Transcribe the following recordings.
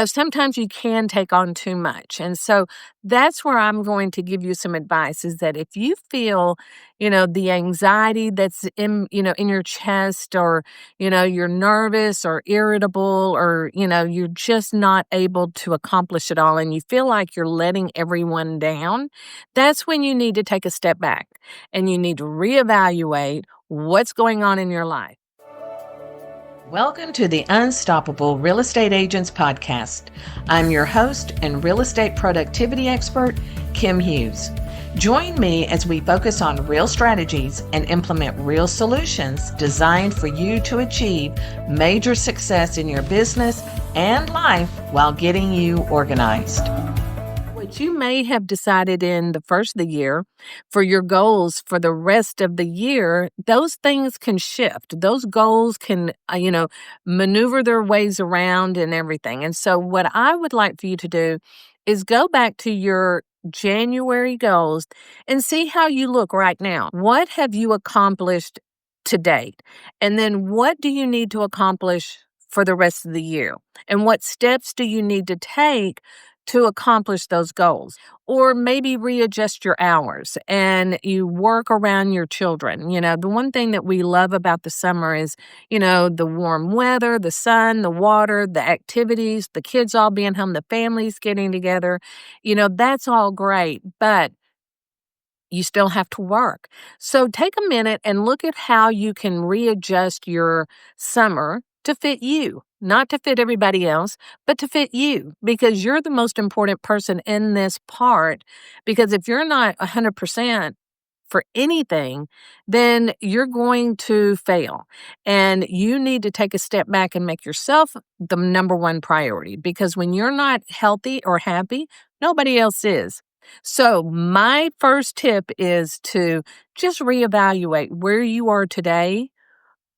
sometimes you can take on too much. And so that's where I'm going to give you some advice is that if you feel, the anxiety that's in your chest, or, you're nervous or irritable, or, you're just not able to accomplish it all and you feel like you're letting everyone down, that's when you need to take a step back and you need to reevaluate what's going on in your life. Welcome to the Unstoppable Real Estate Agents Podcast. I'm your host and real estate productivity expert, Kim Hughes. Join me as we focus on real strategies and implement real solutions designed for you to achieve major success in your business and life while getting you organized. What you may have decided in the first of the year for your goals for the rest of the year, those things can shift. Those goals can, maneuver their ways around and everything. And so what I would like for you to do is go back to your January goals and see how you look right now. What have you accomplished to date? And then what do you need to accomplish for the rest of the year? And what steps do you need to take to accomplish those goals? Or maybe readjust your hours and you work around your children. The one thing that we love about the summer is, the warm weather, the sun, the water, the activities, the kids all being home, the families getting together. That's all great, but you still have to work. So take a minute and look at how you can readjust your summer to fit you, not to fit everybody else, but to fit you, because you're the most important person in this part. Because if you're not 100% for anything, then you're going to fail. And you need to take a step back and make yourself the number one priority, because when you're not healthy or happy, nobody else is. So my first tip is to just reevaluate where you are today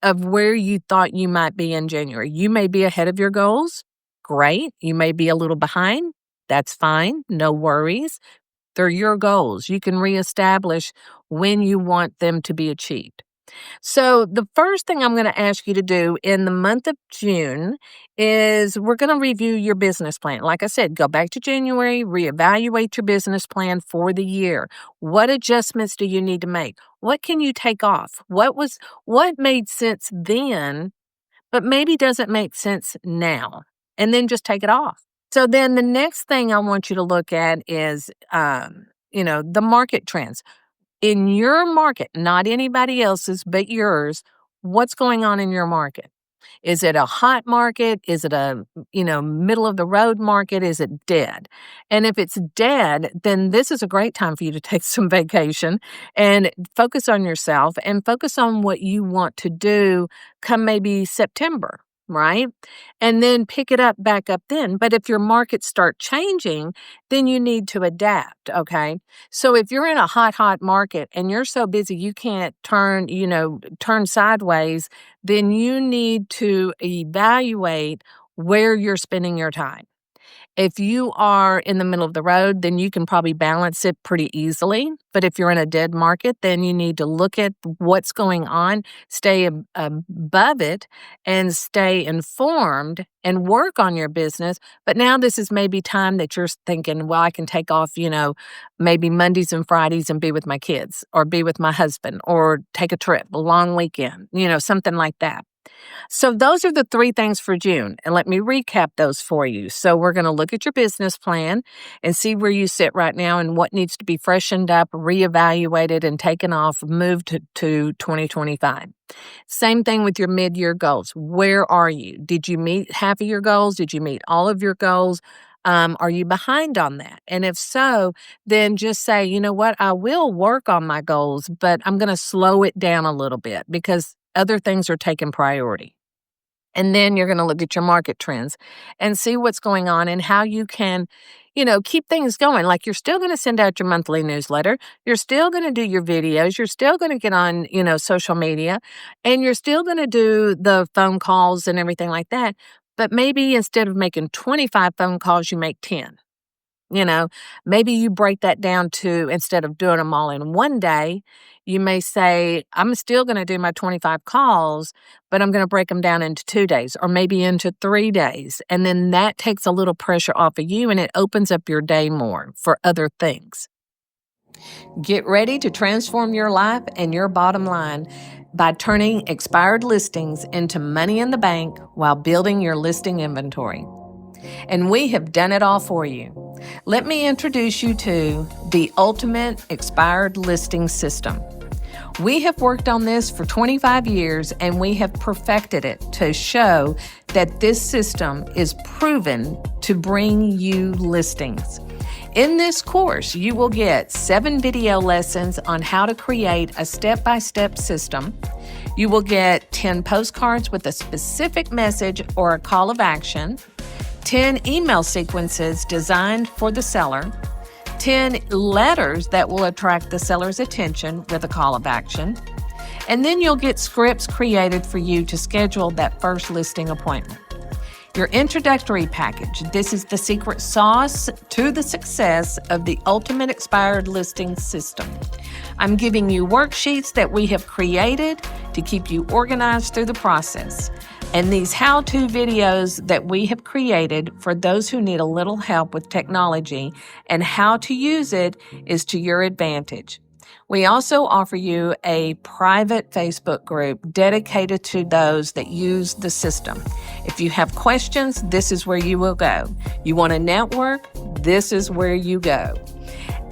of where you thought you might be in January. You may be ahead of your goals. Great. You may be a little behind. That's fine. No worries. They're your goals. You can reestablish when you want them to be achieved. So the first thing I'm going to ask you to do in the month of June is we're going to review your business plan. Like I said, go back to January, reevaluate your business plan for the year. What adjustments do you need to make? What can you take off? What made sense then, but maybe doesn't make sense now? And then just take it off. So then the next thing I want you to look at is, the market trends. In your market, not anybody else's, but yours, what's going on in your market? Is it a hot market? Is it a, middle of the road market? Is it dead? And if it's dead, then this is a great time for you to take some vacation and focus on yourself and focus on what you want to do come maybe September, right? And then pick it up back up then. But if your markets start changing, then you need to adapt, okay? So if you're in a hot market and you're so busy you can't turn sideways, then you need to evaluate where you're spending your time. If you are in the middle of the road, then you can probably balance it pretty easily. But if you're in a dead market, then you need to look at what's going on, stay above it, and stay informed and work on your business. But now this is maybe time that you're thinking, well, I can take off, maybe Mondays and Fridays and be with my kids or be with my husband or take a trip, a long weekend, something like that. So those are the three things for June. And let me recap those for you. So we're going to look at your business plan and see where you sit right now and what needs to be freshened up, reevaluated, and taken off, moved to 2025. Same thing with your mid-year goals. Where are you? Did you meet half of your goals? Did you meet all of your goals? Are you behind on that? And if so, then just say, you know what, I will work on my goals, but I'm going to slow it down a little bit because other things are taking priority. And then you're going to look at your market trends and see what's going on and how you can, keep things going. Like you're still going to send out your monthly newsletter. You're still going to do your videos. You're still going to get on, social media, and you're still going to do the phone calls and everything like that. But maybe instead of making 25 phone calls, you make 10. Maybe you break that down to, instead of doing them all in one day, you may say, I'm still going to do my 25 calls, but I'm going to break them down into 2 days or maybe into 3 days. And then that takes a little pressure off of you and it opens up your day more for other things. Get ready to transform your life and your bottom line by turning expired listings into money in the bank while building your listing inventory. And we have done it all for you. Let me introduce you to the ultimate expired listing system. We have worked on this for 25 years and we have perfected it to show that this system is proven to bring you listings. In this course, you will get 7 video lessons on how to create a step-by-step system. You will get 10 postcards with a specific message or a call of action, 10 email sequences designed for the seller, 10 letters that will attract the seller's attention with a call of action, and then you'll get scripts created for you to schedule that first listing appointment. Your introductory package. This is the secret sauce to the success of the ultimate expired listing system. I'm giving you worksheets that we have created to keep you organized through the process. And these how-to videos that we have created for those who need a little help with technology and how to use it is to your advantage. We also offer you a private Facebook group dedicated to those that use the system. If you have questions, this is where you will go. You want to network, this is where you go.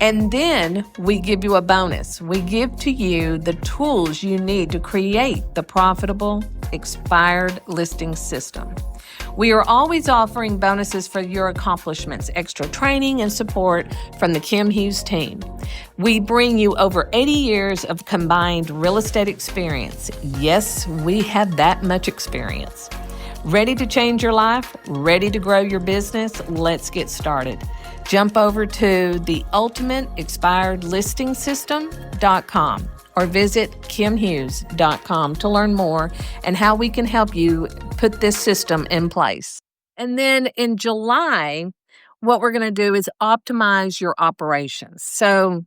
And then we give you a bonus. We give to you the tools you need to create the profitable expired listing system. We are always offering bonuses for your accomplishments, extra training and support from the Kim Hughes team. We bring you over 80 years of combined real estate experience. Yes, we have that much experience. Ready to change your life? Ready to grow your business? Let's get started. Jump over to theultimateexpiredlistingsystem.com or visit kimhughes.com to learn more and how we can help you put this system in place. And then in July, what we're going to do is optimize your operations. So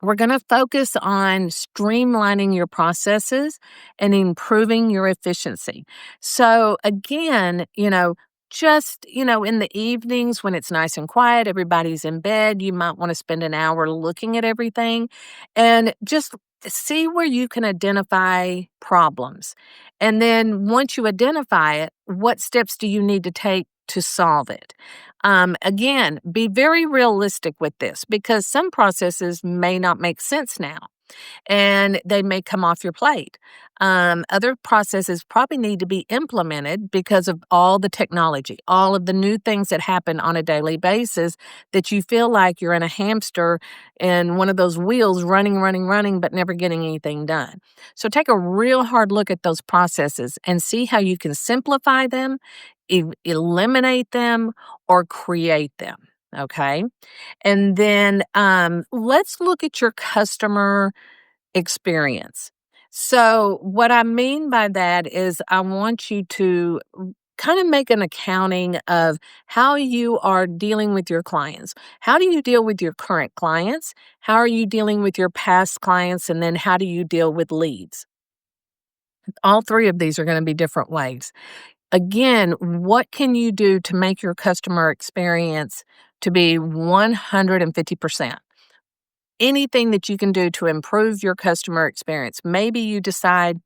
we're going to focus on streamlining your processes and improving your efficiency. So again, in the evenings when it's nice and quiet, everybody's in bed, you might want to spend an hour looking at everything and just see where you can identify problems. And then once you identify it, what steps do you need to take to solve it? Again, be very realistic with this because some processes may not make sense now and they may come off your plate. Other processes probably need to be implemented because of all the technology, all of the new things that happen on a daily basis that you feel like you're in a hamster in one of those wheels running, but never getting anything done. So take a real hard look at those processes and see how you can simplify them, eliminate them, or create them. Okay. And then let's look at your customer experience. So, what I mean by that is, I want you to kind of make an accounting of how you are dealing with your clients. How do you deal with your current clients? How are you dealing with your past clients? And then how do you deal with leads? All three of these are going to be different ways. Again, what can you do to make your customer experience to be 150%? Anything that you can do to improve your customer experience. Maybe you decide,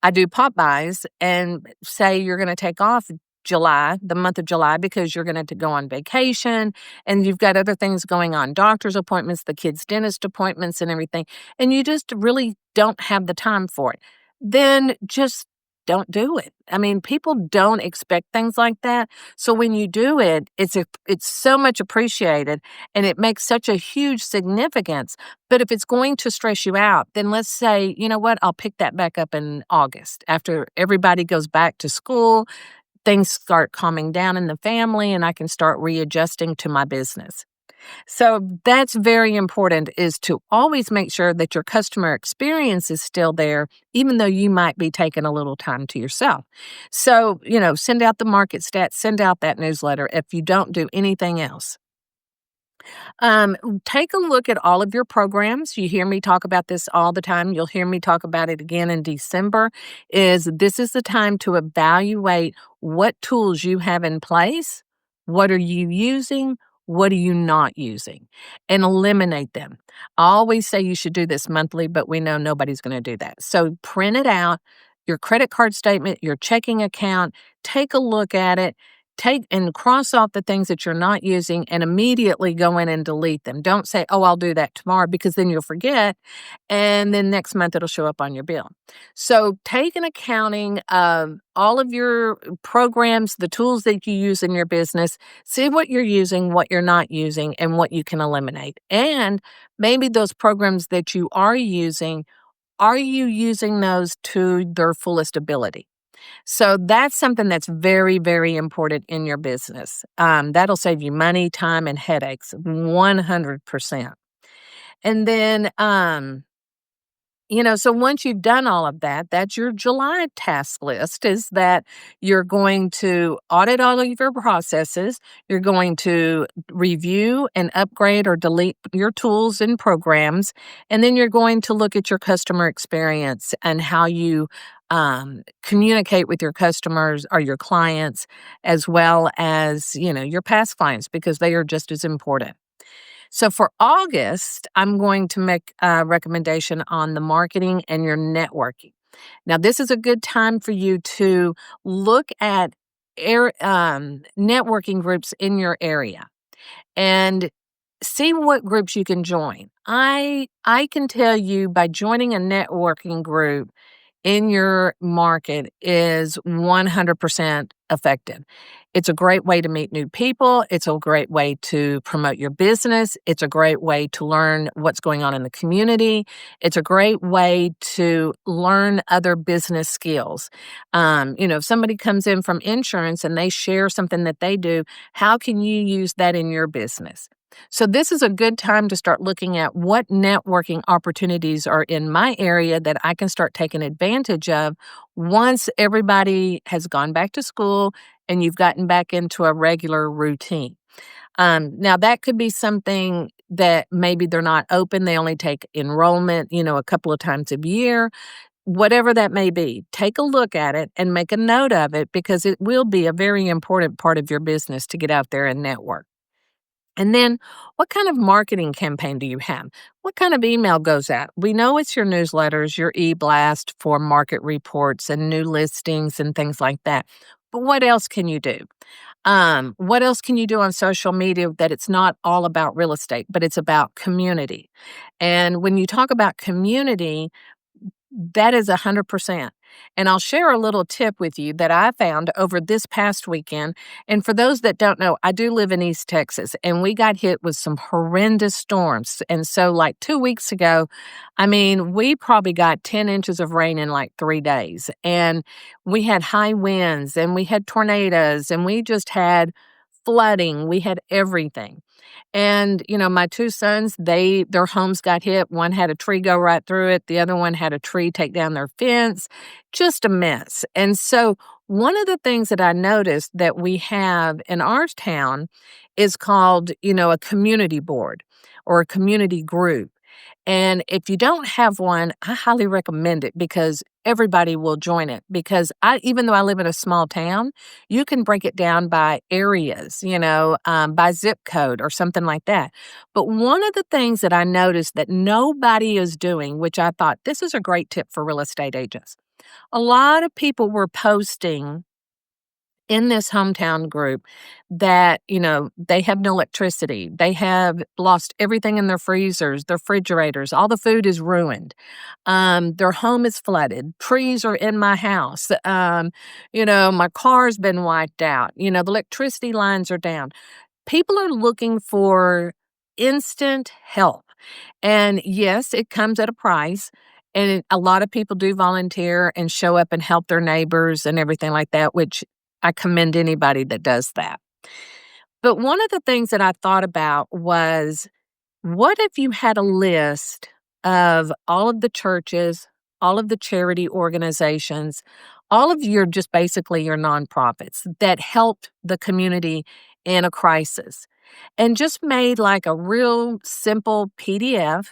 I do pop buys, and say you're going to take off July, the month of July, because you're going to go on vacation and you've got other things going on, doctor's appointments, the kids' dentist appointments and everything, and you just really don't have the time for it. Then just don't do it. I mean, people don't expect things like that. So when you do it, it's so much appreciated and it makes such a huge significance. But if it's going to stress you out, then let's say, you know what, I'll pick that back up in August after everybody goes back to school, things start calming down in the family, and I can start readjusting to my business. So that's very important, is to always make sure that your customer experience is still there, even though you might be taking a little time to yourself. So, send out the market stats, send out that newsletter if you don't do anything else. Take a look at all of your programs. You hear me talk about this all the time. You'll hear me talk about it again in December. This is the time to evaluate what tools you have in place. What are you using? What are you not using? And eliminate them. I always say you should do this monthly, but we know nobody's going to do that. So print it out, your credit card statement, your checking account, take a look at it. Take and cross off the things that you're not using and immediately go in and delete them. Don't say, "Oh, I'll do that tomorrow," because then you'll forget, and then next month it'll show up on your bill. So take an accounting of all of your programs, the tools that you use in your business, see what you're using, what you're not using, and what you can eliminate. And maybe those programs that you are you using those to their fullest ability? So that's something that's very, very important in your business. That'll save you money, time, and headaches 100%. And then, so once you've done all of that, that's your July task list is that you're going to audit all of your processes. You're going to review and upgrade or delete your tools and programs. And then you're going to look at your customer experience and how you communicate with your customers or your clients, as well as, your past clients, because they are just as important. So for August, I'm going to make a recommendation on the marketing and your networking. Now, this is a good time for you to look at networking groups in your area and see what groups you can join. I can tell you by joining a networking group in your market is 100% effective. It's a great way to meet new people. It's a great way to promote your business. It's a great way to learn what's going on in the community. It's a great way to learn other business skills. If somebody comes in from insurance and they share something that they do, how can you use that in your business? So, this is a good time to start looking at what networking opportunities are in my area that I can start taking advantage of once everybody has gone back to school and you've gotten back into a regular routine. Now, that could be something that maybe they're not open, they only take enrollment, a couple of times a year. Whatever that may be, take a look at it and make a note of it because it will be a very important part of your business to get out there and network. And then, what kind of marketing campaign do you have? What kind of email goes out? We know it's your newsletters, your e-blast for market reports and new listings and things like that. But what else can you do? What else can you do on social media that it's not all about real estate, but it's about community? And when you talk about community, that is 100%. And I'll share a little tip with you that I found over this past weekend. And for those that don't know, I do live in East Texas and we got hit with some horrendous storms. And so, like 2 weeks ago, we probably got 10 inches of rain in like 3 days. And we had high winds and we had tornadoes and we just had flooding. We had everything. And, my 2 sons, their homes got hit. One had a tree go right through it. The other one had a tree take down their fence. Just a mess. And so one of the things that I noticed that we have in our town is called, a community board or a community group. And if you don't have one, I highly recommend it because everybody will join it. Because even though I live in a small town, you can break it down by areas, by zip code or something like that. But one of the things that I noticed that nobody is doing, which I thought this is a great tip for real estate agents, a lot of people were posting in this hometown group that, they have no electricity. They have lost everything in their freezers, their refrigerators, all the food is ruined. Their home is flooded. Trees are in my house. My car's been wiped out. The electricity lines are down. People are looking for instant help. And yes, it comes at a price. And a lot of people do volunteer and show up and help their neighbors and everything like that, which I commend anybody that does that. But one of the things that I thought about was what if you had a list of all of the churches, all of the charity organizations, all of your just basically your nonprofits that helped the community in a crisis? and just made like a real simple PDF,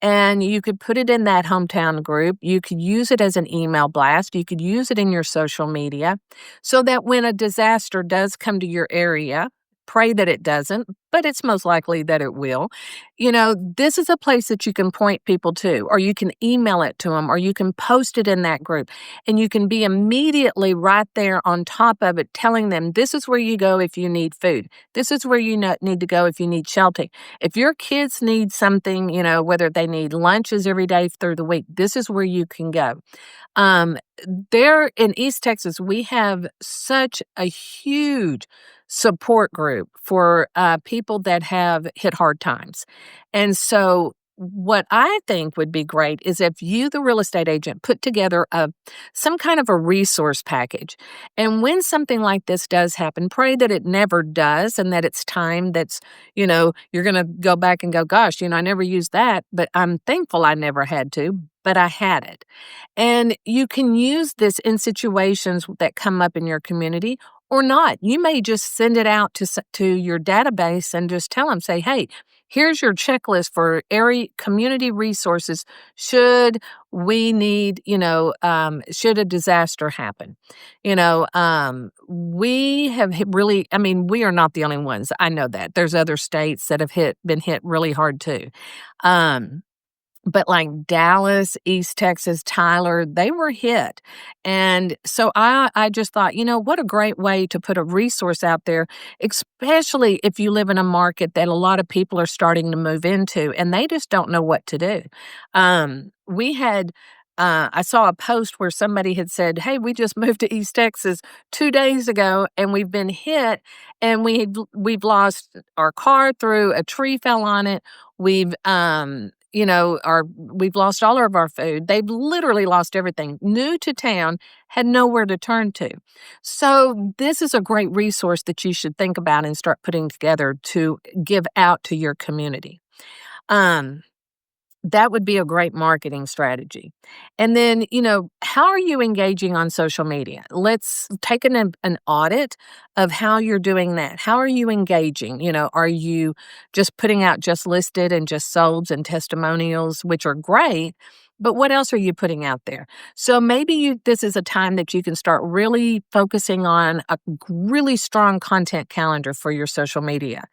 and you could put it in that hometown group. You could use it as an email blast. You could use it in your social media so that when a disaster does come to your area, pray that it doesn't, but it's most likely that it will. This is a place that you can point people to, or you can email it to them, or you can post it in that group. And you can be immediately right there on top of it, telling them this is where you go if you need food. This is where you need to go if you need shelter. If your kids need something, whether they need lunches every day through the week, this is where you can go. Um, there in East Texas, we have such a huge support group for people that have hit hard times. And so, what I think would be great is if you, the real estate agent, put together some kind of a resource package. And when something like this does happen, pray that it never does and that it's time that's, you're going to go back and go, gosh, I never used that, but I'm thankful I never had to, but I had it. And you can use this in situations that come up in your community or not. You may just send it out to your database and just tell them, say, hey, here's your checklist for area community resources should we need, should a disaster happen. We have really, we are not the only ones. I know that. There's other states that have been hit really hard too. But like Dallas, East Texas, Tyler, they were hit. And so I just thought, what a great way to put a resource out there, especially if you live in a market that a lot of people are starting to move into and they just don't know what to do. I saw a post where somebody had said, hey, we just moved to East Texas 2 days ago and we've been hit and we've lost our car through a tree fell on it. We've we've lost all of our food. They've literally lost everything. New to town, had nowhere to turn to. So this is a great resource that you should think about and start putting together to give out to your community. That would be a great marketing strategy. And then, how are you engaging on social media? Let's take an audit of how you're doing that. How are you engaging? Are you just putting out just listed and just solds and testimonials, which are great, but what else are you putting out there? So maybe this is a time that you can start really focusing on a really strong content calendar for your social media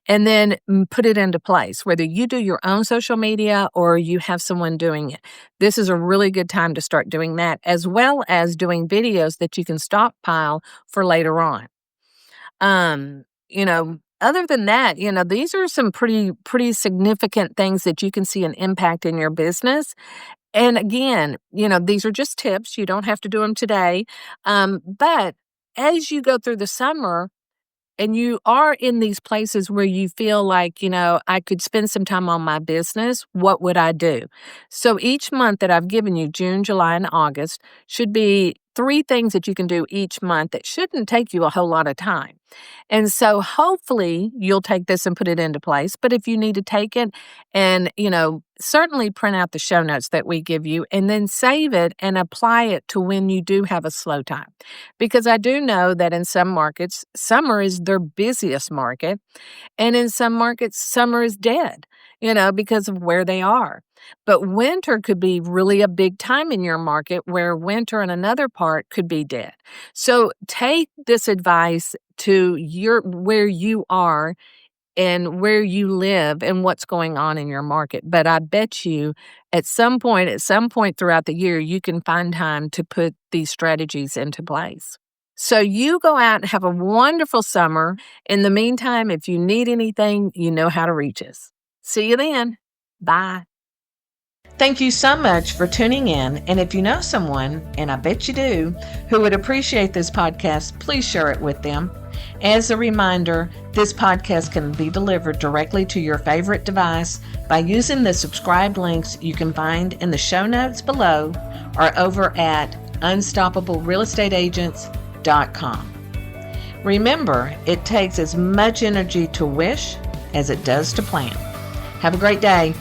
and then put it into place, whether you do your own social media or you have someone doing it. This is a really good time to start doing that, as well as doing videos that you can stockpile for later on. Other than that, these are some pretty significant things that you can see an impact in your business. And again, these are just tips. You don't have to do them today. But as you go through the summer and you are in these places where you feel like, I could spend some time on my business, what would I do? So each month that I've given you, June, July, and August, should be 3 things that you can do each month that shouldn't take you a whole lot of time. And so hopefully you'll take this and put it into place. But if you need to take it and, certainly print out the show notes that we give you and then save it and apply it to when you do have a slow time. Because I do know that in some markets, summer is their busiest market. And in some markets, summer is dead, because of where they are. But winter could be really a big time in your market where winter in another part could be dead. So take this advice to where you are and where you live and what's going on in your market. But I bet you at some point throughout the year, you can find time to put these strategies into place. So you go out and have a wonderful summer. In the meantime, if you need anything, you know how to reach us. See you then. Bye. Thank you so much for tuning in. And if you know someone, and I bet you do, who would appreciate this podcast, please share it with them. As a reminder, this podcast can be delivered directly to your favorite device by using the subscribe links you can find in the show notes below or over at unstoppablerealestateagents.com. Remember, it takes as much energy to wish as it does to plan. Have a great day.